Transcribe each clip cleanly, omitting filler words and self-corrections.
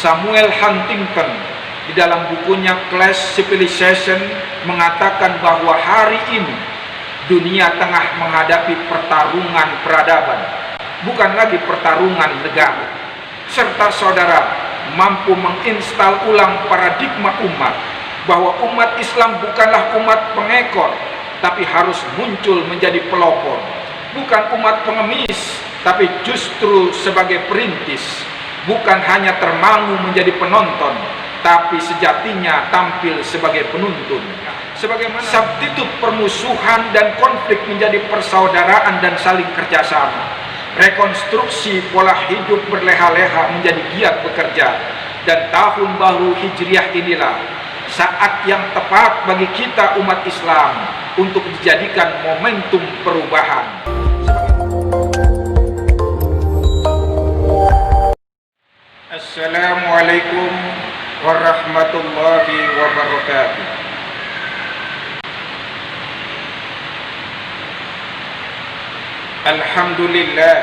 Samuel Huntington di dalam bukunya Class Civilization mengatakan bahwa hari ini dunia tengah menghadapi pertarungan peradaban, bukan lagi pertarungan negara. Serta saudara mampu menginstal ulang paradigma umat, bahwa umat Islam bukanlah umat pengekor, tapi harus muncul menjadi pelopor. Bukan umat pengemis, tapi justru sebagai perintis. Bukan hanya termangu menjadi penonton, tapi sejatinya tampil sebagai penuntun. Sebagaimana substitut permusuhan dan konflik menjadi persaudaraan dan saling kerjasama. Rekonstruksi pola hidup berleha-leha menjadi giat bekerja. Dan tahun baru Hijriah inilah saat yang tepat bagi kita umat Islam untuk dijadikan momentum perubahan. Assalamualaikum warahmatullahi wabarakatuh. Alhamdulillah,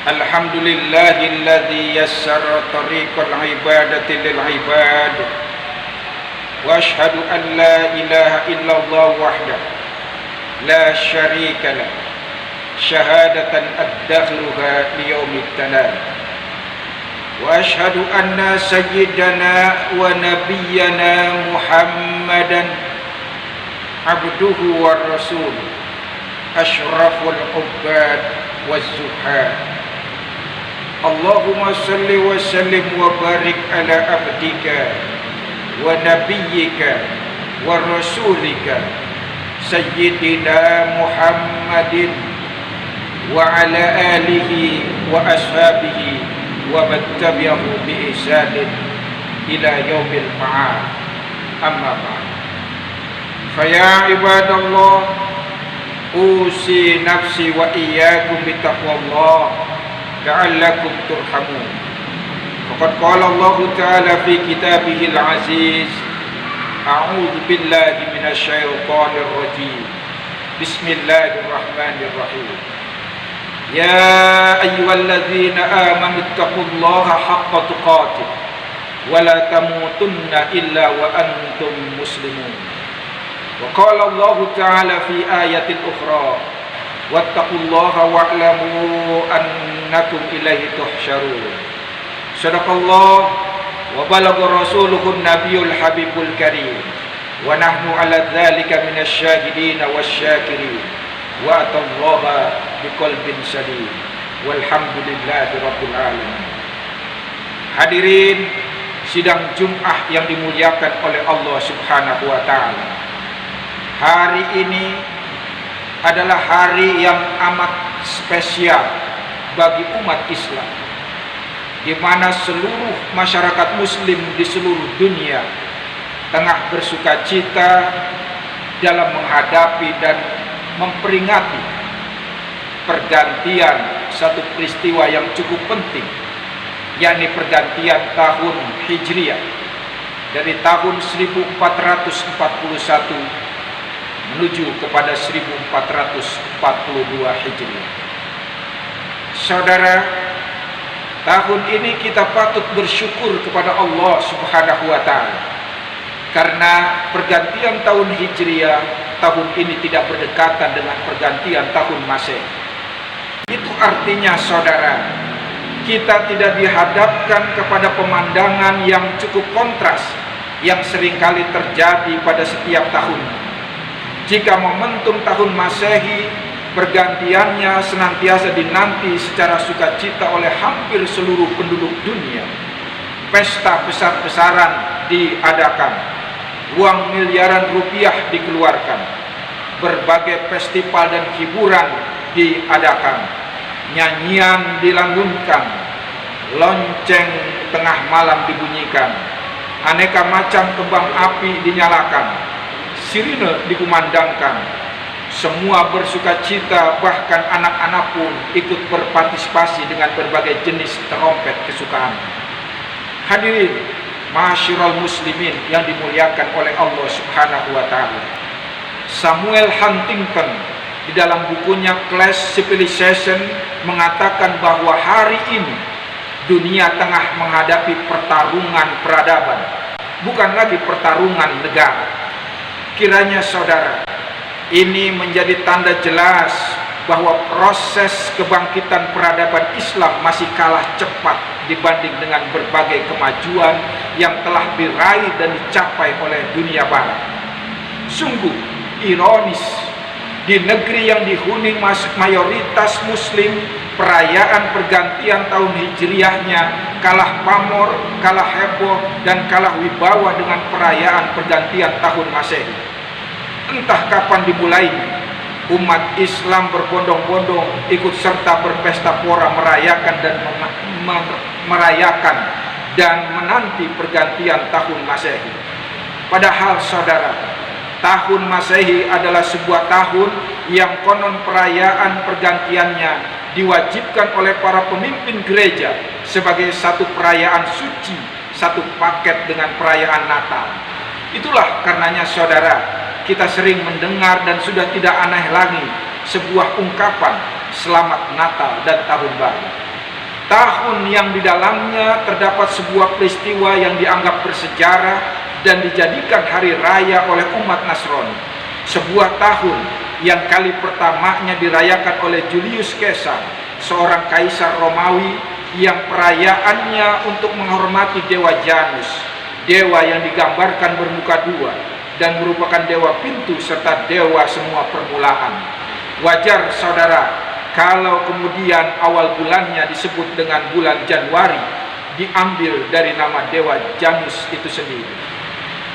alhamdulillahilladzi yassara tariqal ibadati lil ibad, wa ashhadu an la ilaha illallah wahdahu la syarika lah, syahadatan addakhluha liyaumit tanad. Wa ashhadu anna sayyidana wa nabiyyana Muhammadan abduhu wa rasuluh, asyraful ubbad waz zuhad. Allahumma salli wa sallim wa barik ala abdika wa nabiyyika wa rasulika sayyidina Muhammadin wa ala alihi wa ashabihi wa man tabi'ahu bi ihsanin ila yaumil ma'ad. Amma ba'd. Fa ya ibadallah, usi nafsi wa iyyakum bittaqwallah la'allakum turhamun. Faqad qala Allah Ta'ala fi kitabihil aziz, a'udzu billahi minasyaitonir rajim. Bismillahirrahmanirrahim. Ya ayyuhalladzina amanu taqullaha haqqa tuqatih wa la tamutunna illa wa antum muslimun. Wa qala Allah Ta'ala fi ayatin ukhra, wattaqullaha wa'lamu annakum ilaihi tuhsyarun. Sadaqallah wa balagha rasuluhun nabiyul habibul karim, wa nahnu ala dzalika minasyahidin wasyakirin, wa atallaha biqalbin salim, walhamdulillahi rabbil alamin. Hadirin sidang Jum'ah yang dimuliakan oleh Allah Subhanahu wa ta'ala, hari ini adalah hari yang amat spesial bagi umat Islam, di mana seluruh masyarakat muslim di seluruh dunia tengah bersukacita dalam menghadapi dan memperingati pergantian satu peristiwa yang cukup penting, yakni pergantian tahun Hijriah dari tahun 1441 menuju kepada 1442 Hijriah. Saudara, tahun ini kita patut bersyukur kepada Allah Subhanahu wa ta'ala, karena pergantian tahun Hijriah tahun ini tidak berdekatan dengan pergantian tahun Masehi. Itu artinya saudara, kita tidak dihadapkan kepada pemandangan yang cukup kontras yang seringkali terjadi pada setiap tahun. Jika momentum tahun Masehi pergantiannya senantiasa dinanti secara sukacita oleh hampir seluruh penduduk dunia, pesta besar-besaran diadakan, uang miliaran rupiah dikeluarkan, berbagai festival dan hiburan diadakan, nyanyian dilanggungkan, lonceng tengah malam dibunyikan, aneka macam kembang api dinyalakan, sirine dikumandangkan, semua bersukacita, bahkan anak-anak pun ikut berpartisipasi dengan berbagai jenis trompet kesukaan. Hadirin ma'asyiral muslimin yang dimuliakan oleh Allah Subhanahu wa ta'ala, Samuel Huntington di dalam bukunya Class Civilization mengatakan bahwa hari ini Dunia tengah menghadapi pertarungan peradaban, bukan lagi pertarungan negara. Kiranya saudara, ini menjadi tanda jelas bahwa proses kebangkitan peradaban Islam masih kalah cepat dibanding dengan berbagai kemajuan yang telah diraih dan dicapai oleh dunia barat. Sungguh ironis, di negeri yang dihuni mayoritas muslim, perayaan pergantian tahun hijriahnya kalah pamor, kalah heboh, dan kalah wibawa dengan perayaan pergantian tahun Masehi. Entah kapan dimulainya, umat Islam berbondong-bondong ikut serta berpesta pora merayakan dan menanti pergantian tahun Masehi. Padahal saudara, tahun Masehi adalah sebuah tahun yang konon perayaan pergantiannya diwajibkan oleh para pemimpin gereja sebagai satu perayaan suci, satu paket dengan perayaan Natal. Itulah karenanya saudara, kita sering mendengar dan sudah tidak aneh lagi sebuah ungkapan Selamat Natal dan Tahun Baru. Tahun yang di dalamnya terdapat sebuah peristiwa yang dianggap bersejarah dan dijadikan hari raya oleh umat Nasrani. Sebuah tahun yang kali pertamanya dirayakan oleh Julius Caesar, seorang kaisar Romawi yang perayaannya untuk menghormati dewa Janus, dewa yang digambarkan bermuka dua dan merupakan dewa pintu serta dewa semua permulaan. Wajar saudara kalau kemudian awal bulannya disebut dengan bulan Januari, diambil dari nama dewa Janus itu sendiri.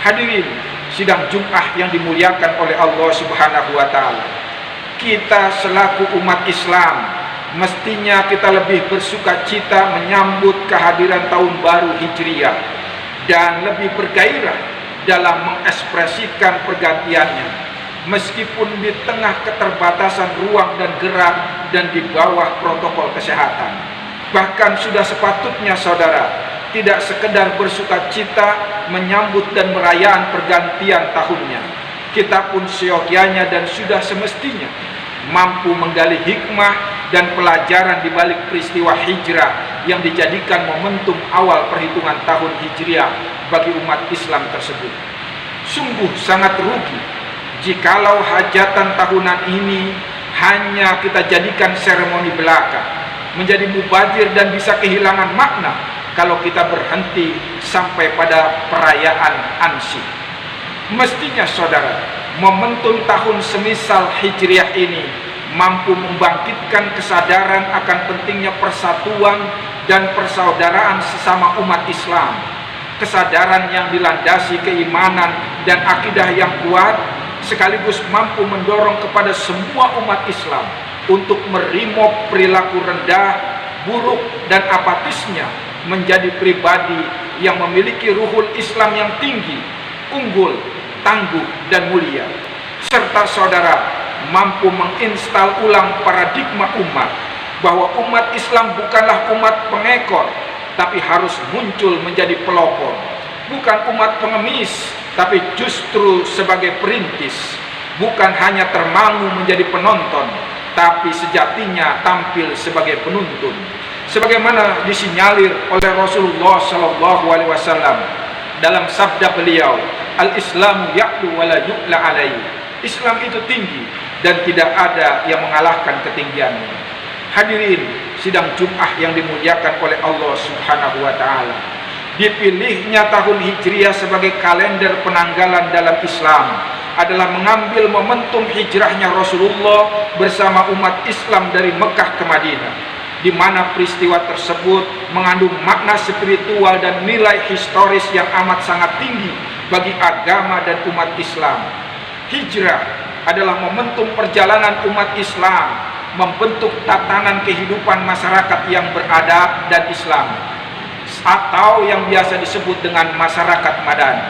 Hadirin sidang Jumat yang dimuliakan oleh Allah Subhanahu wa taala, kita selaku umat Islam mestinya kita lebih bersukacita menyambut kehadiran tahun baru Hijriah dan lebih bergairah dalam mengekspresikan pergantiannya, meskipun di tengah keterbatasan ruang dan gerak dan di bawah protokol kesehatan. Bahkan sudah sepatutnya saudara tidak sekedar bersukacita menyambut dan merayakan pergantian tahunnya, kita pun seyogyanya dan sudah semestinya mampu menggali hikmah dan pelajaran di balik peristiwa hijrah yang dijadikan momentum awal perhitungan tahun hijriah bagi umat Islam tersebut. Sungguh sangat rugi jikalau hajatan tahunan ini hanya kita jadikan seremoni belaka, menjadi mubazir dan bisa kehilangan makna kalau kita berhenti sampai pada perayaan ansih. Mestinya saudara, momentum tahun semisal hijriah ini mampu membangkitkan kesadaran akan pentingnya persatuan dan persaudaraan sesama umat Islam. Kesadaran yang dilandasi keimanan dan akidah yang kuat, sekaligus mampu mendorong kepada semua umat Islam untuk merimop perilaku rendah, buruk, dan apatisnya menjadi pribadi yang memiliki ruhul Islam yang tinggi, unggul, tangguh, dan mulia. Serta saudara mampu menginstal ulang paradigma umat bahwa umat Islam bukanlah umat pengekor, tapi harus muncul menjadi pelopor. Bukan umat pengemis, tapi justru sebagai perintis. Bukan hanya termangu menjadi penonton, tapi sejatinya tampil sebagai penuntun. Sebagaimana disinyalir oleh Rasulullah SAW dalam sabda beliau, Al-Islam ya'lu wa la yu'la alaihi. Islam itu tinggi dan tidak ada yang mengalahkan ketinggiannya. Hadirin sidang Jumat yang dimuliakan oleh Allah Subhanahu wa taala, dipilihnya tahun Hijriah sebagai kalender penanggalan dalam Islam adalah mengambil momentum hijrahnya Rasulullah bersama umat Islam dari Mekah ke Madinah, di mana peristiwa tersebut mengandung makna spiritual dan nilai historis yang amat sangat tinggi bagi agama dan umat Islam. Hijrah adalah momentum perjalanan umat Islam membentuk tatanan kehidupan masyarakat yang beradab dan Islam, atau yang biasa disebut dengan masyarakat Madani.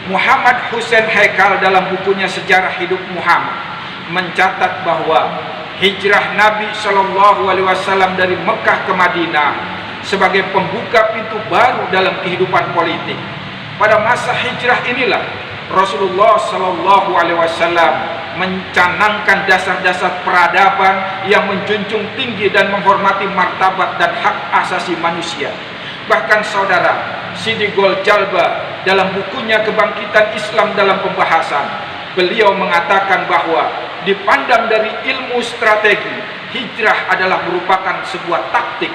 Muhammad Hussein Haikal dalam bukunya Sejarah Hidup Muhammad mencatat bahwa hijrah Nabi SAW dari Mekah ke Madinah sebagai pembuka pintu baru dalam kehidupan politik. Pada masa hijrah inilah Rasulullah SAW mencanangkan dasar-dasar peradaban yang menjunjung tinggi dan menghormati martabat dan hak asasi manusia. Bahkan saudara, Sidi Gol Jalba dalam bukunya Kebangkitan Islam dalam Pembahasan, beliau mengatakan bahwa dipandang dari ilmu strategi, hijrah adalah merupakan sebuah taktik.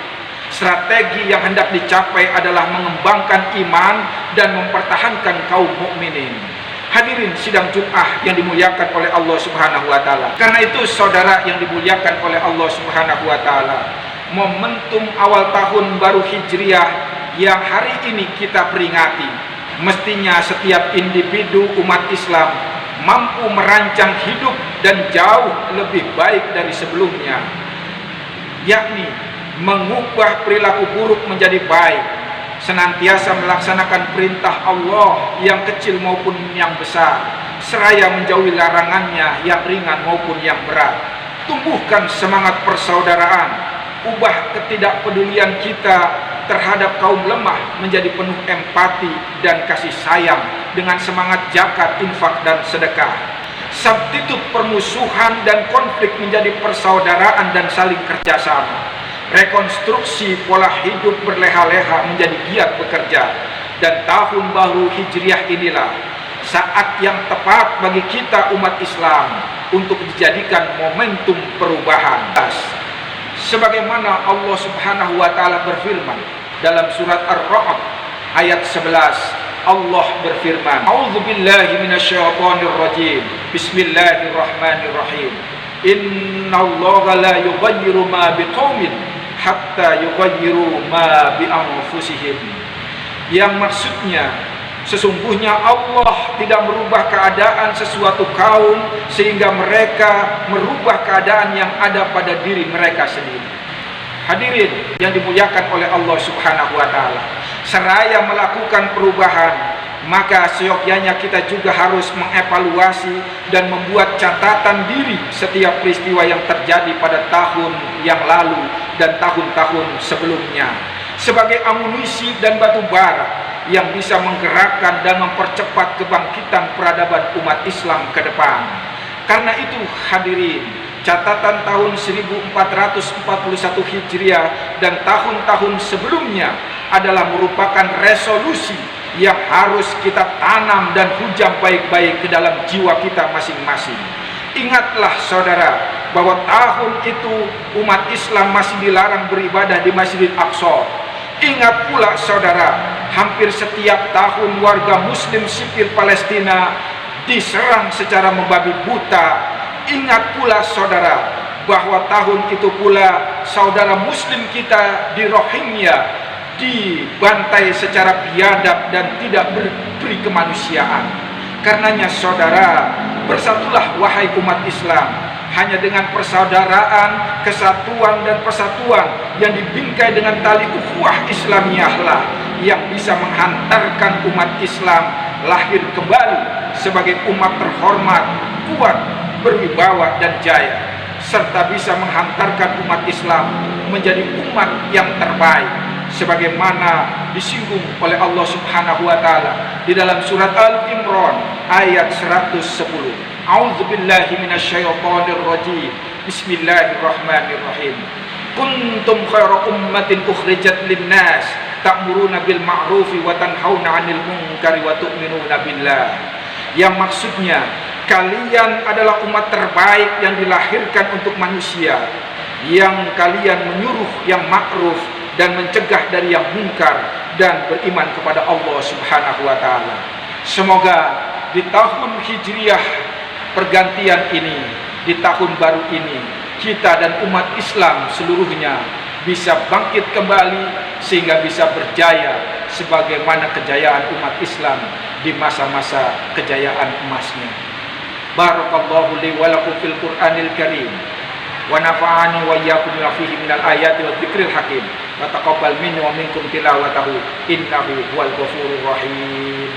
Strategi yang hendak dicapai adalah mengembangkan iman dan mempertahankan kaum mukminin. Hadirin sidang Jum'ah yang dimuliakan oleh Allah Subhanahu wa taala. Karena itu saudara yang dimuliakan oleh Allah Subhanahu wa taala, momentum awal tahun baru Hijriah yang hari ini kita peringati, mestinya setiap individu umat Islam mampu merancang hidup dan jauh lebih baik dari sebelumnya, yakni mengubah perilaku buruk menjadi baik, senantiasa melaksanakan perintah Allah yang kecil maupun yang besar, seraya menjauhi larangannya yang ringan maupun yang berat. Tumbuhkan semangat persaudaraan, ubah ketidakpedulian kita terhadap kaum lemah menjadi penuh empati dan kasih sayang dengan semangat zakat, infak, dan sedekah. Substitut permusuhan dan konflik menjadi persaudaraan dan saling kerjasama. Rekonstruksi pola hidup berleha-leha menjadi giat bekerja. Dan tahun baru Hijriah inilah saat yang tepat bagi kita umat Islam untuk dijadikan momentum perubahan. Sebagaimana Allah Subhanahu wa taala berfirman dalam surat Ar-Ra'd ayat 11, Allah berfirman, A'udzubillahi minasyaitonirrajim. Bismillahirrahmanirrahim. Innallaha la yughayyiru ma biqaumin hatta yughayyiru ma bi anfusihim. Yang maksudnya, sesungguhnya Allah tidak merubah keadaan sesuatu kaum sehingga mereka merubah keadaan yang ada pada diri mereka sendiri. Hadirin yang dimuliakan oleh Allah Subhanahu wa taala, seraya melakukan perubahan, maka seyogyanya kita juga harus mengevaluasi dan membuat catatan diri setiap peristiwa yang terjadi pada tahun yang lalu dan tahun-tahun sebelumnya, sebagai amunisi dan batu bara yang bisa menggerakkan dan mempercepat kebangkitan peradaban umat Islam ke depan. Karena itu hadirin, catatan tahun 1441 Hijriah dan tahun-tahun sebelumnya adalah merupakan resolusi yang harus kita tanam dan hujam baik-baik ke dalam jiwa kita masing-masing. Ingatlah saudara, bahwa tahun itu umat Islam masih dilarang beribadah di Masjidil Aqsa. Ingat pula saudara, hampir setiap tahun warga muslim sipil Palestina diserang secara membabi buta. Ingat pula saudara, bahwa tahun itu pula saudara muslim kita di Rohingya dibantai secara biadab dan tidak berberi kemanusiaan. Karenanya saudara, bersatulah wahai umat Islam, hanya dengan persaudaraan, kesatuan dan persatuan yang dibingkai dengan tali ukhuwah Islamiyah lah yang bisa menghantarkan umat Islam lahir kembali sebagai umat terhormat, kuat, berwibawa dan jaya, serta bisa menghantarkan umat Islam menjadi umat yang terbaik, sebagaimana disinggung oleh Allah Subhanahu wa taala di dalam surat Al-Imran ayat 110. A'udzubillahi minasyaitonirrajim. Bismillahirrahmanirrahim. Kuntum khairu ummatin ukhrijat linnas ta'muruna bil ma'rufi wa tanhauna 'anil munkari wa tu'minuna billah. Yang maksudnya, kalian adalah umat terbaik yang dilahirkan untuk manusia, yang kalian menyuruh yang ma'ruf dan mencegah dari yang munkar dan beriman kepada Allah Subhanahu wa taala. Semoga di tahun Hijriah pergantian ini, di tahun baru ini, kita dan umat Islam seluruhnya bisa bangkit kembali sehingga bisa berjaya sebagaimana kejayaan umat Islam di masa-masa kejayaan emasnya. Barakallahu li wa lakum fil Qur'anil Karim wa nafa'ani wa iyyakum bima fihi minal ayati wa dzikril hakim wa taqabbal minni wa minkum tilawatahu innahu huwal ghafurur rahim.